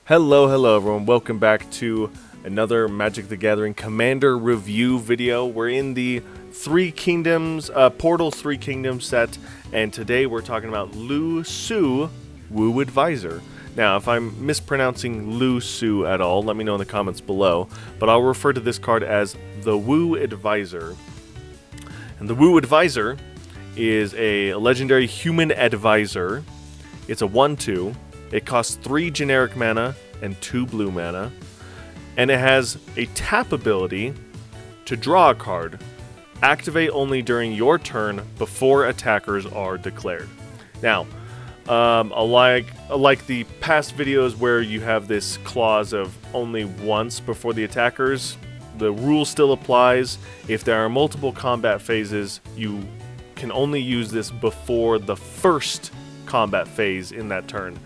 Hello everyone, welcome back to another Magic the Gathering Commander review video. We're in the Portal Three Kingdoms set, and today we're talking about Lu Su Wu Advisor. Now, if I'm mispronouncing Lu Su at all, let me know in the comments below, but I'll refer to this card as the Wu Advisor. And the Wu Advisor is a legendary human advisor. It's a 1/2. It costs 3 generic mana and 2 blue mana, and it has a tap ability to draw a card. Activate only during your turn before attackers are declared. Now, like the past videos where you have this clause of only once before the attackers, the rule still applies. If there are multiple combat phases, you can only use this before the first combat phase in that turn.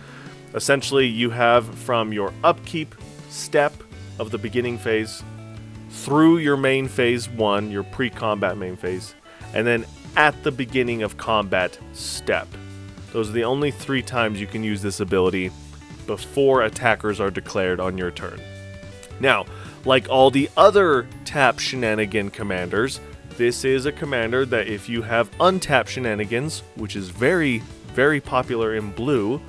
Essentially, you have from your upkeep step of the beginning phase through your main phase 1, your pre-combat main phase, and then at the beginning of combat step. Those are the only 3 times you can use this ability before attackers are declared on your turn. Now, like all the other tap shenanigan commanders, this is a commander that if you have untap shenanigans, which is very, very popular in blue,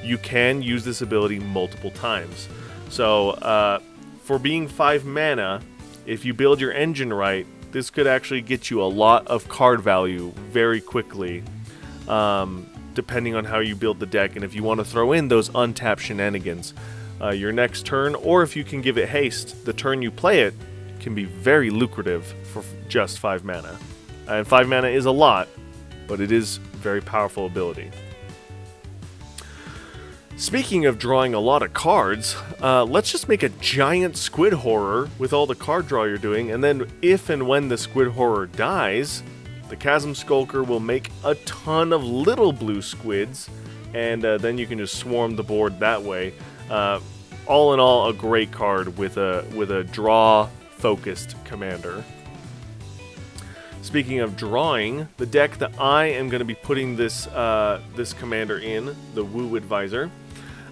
you can use this ability multiple times. So, for being 5 mana, if you build your engine right, this could actually get you a lot of card value very quickly, depending on how you build the deck, and if you want to throw in those untapped shenanigans. Your next turn, or if you can give it haste, the turn you play it can be very lucrative for just 5 mana. And 5 mana is a lot, but it is a very powerful ability. Speaking of drawing a lot of cards, let's just make a giant squid horror with all the card draw you're doing, and then if and when the squid horror dies, the Chasm Skulker will make a ton of little blue squids, and then you can just swarm the board that way. All in all, a great card with a draw-focused commander. Speaking of drawing, the deck that I am going to be putting this commander in, the Wu Advisor,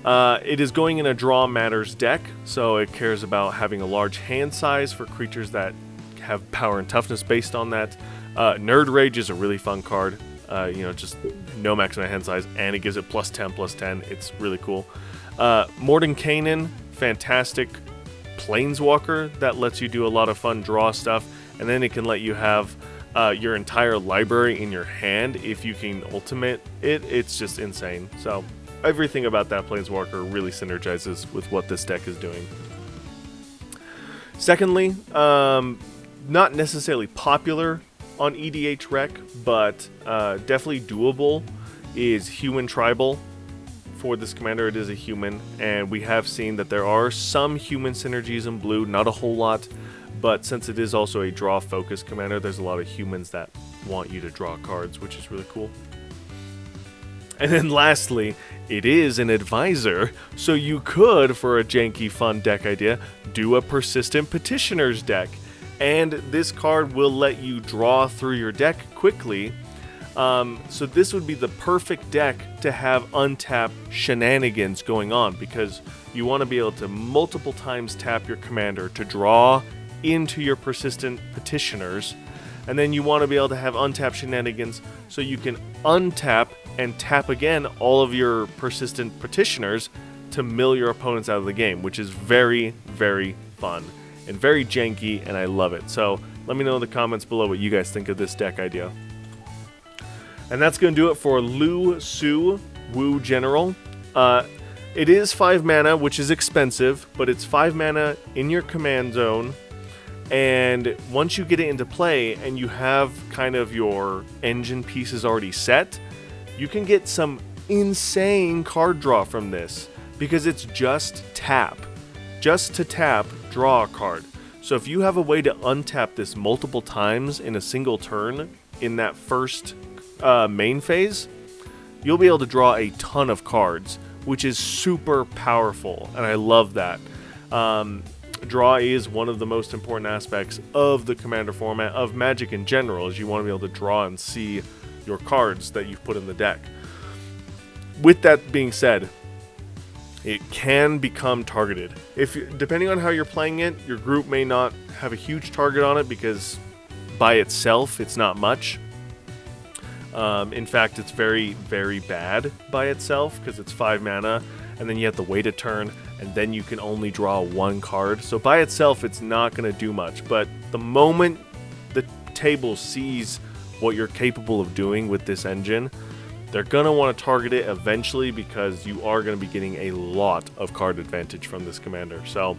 it is going in a Draw Matters deck, so it cares about having a large hand size for creatures that have power and toughness based on that. Nerd Rage is a really fun card. Just no maximum hand size, and it gives it +10/+10. It's really cool. Mordenkainen, fantastic planeswalker that lets you do a lot of fun draw stuff, and then it can let you have your entire library in your hand if you can ultimate it. It's just insane. So everything about that planeswalker really synergizes with what this deck is doing. Secondly, not necessarily popular on EDH Rec, but definitely doable, is Human Tribal. For this commander, it is a human, and we have seen that there are some human synergies in blue, not a whole lot, but since it is also a draw-focused commander, there's a lot of humans that want you to draw cards, which is really cool. And then lastly, it is an advisor, so you could, for a janky fun deck idea, do a Persistent Petitioners deck. And this card will let you draw through your deck quickly, so this would be the perfect deck to have untap shenanigans going on, because you want to be able to multiple times tap your commander to draw into your Persistent Petitioners, and then you want to be able to have untap shenanigans so you can untap and tap again all of your Persistent Petitioners to mill your opponents out of the game, which is very, very fun and very janky, and I love it. So let me know in the comments below what you guys think of this deck idea. And that's going to do it for Lu Su Wu General. It is 5 mana, which is expensive, but it's 5 mana in your command zone. And once you get it into play and you have kind of your engine pieces already set, you can get some insane card draw from this, because it's just tap. Just to tap, draw a card. So if you have a way to untap this multiple times in a single turn in that first main phase, you'll be able to draw a ton of cards, which is super powerful, and I love that. Draw is one of the most important aspects of the commander format, of Magic in general, is you want to be able to draw and see your cards that you've put in the deck. With that being said, it can become targeted. Depending on how you're playing it, your group may not have a huge target on it because by itself it's not much. In fact, it's very, very bad by itself because it's 5 mana, and then you have to wait a turn, and then you can only draw 1 card. So by itself, it's not going to do much. But the moment the table sees what you're capable of doing with this engine, they're going to want to target it eventually because you are going to be getting a lot of card advantage from this commander. So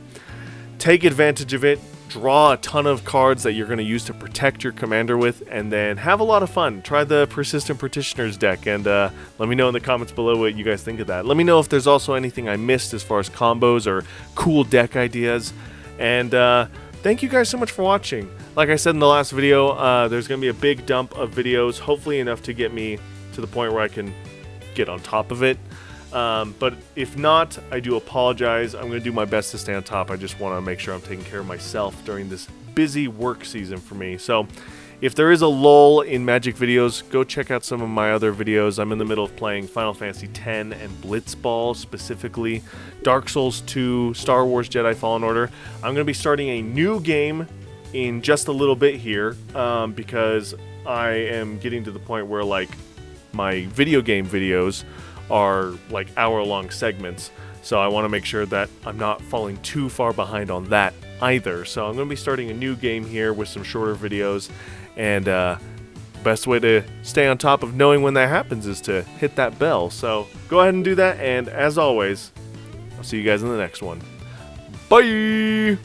take advantage of it. Draw a ton of cards that you're going to use to protect your commander with, and then have a lot of fun. Try the Persistent Petitioners deck, and let me know in the comments below what you guys think of that. Let me know if there's also anything I missed as far as combos or cool deck ideas. And thank you guys so much for watching. Like I said in the last video, there's going to be a big dump of videos, hopefully enough to get me to the point where I can get on top of it. But if not, I do apologize. I'm going to do my best to stay on top. I just want to make sure I'm taking care of myself during this busy work season for me. So if there is a lull in Magic videos, go check out some of my other videos. I'm in the middle of playing Final Fantasy X and Blitzball, specifically Dark Souls 2, Star Wars Jedi Fallen Order. I'm going to be starting a new game in just a little bit here because I am getting to the point where like my video game videos are like hour-long segments, so I want to make sure that I'm not falling too far behind on that either. So I'm going to be starting a new game here with some shorter videos, and best way to stay on top of knowing when that happens is to hit that bell. So go ahead and do that, and as always, I'll see you guys in the next one. Bye!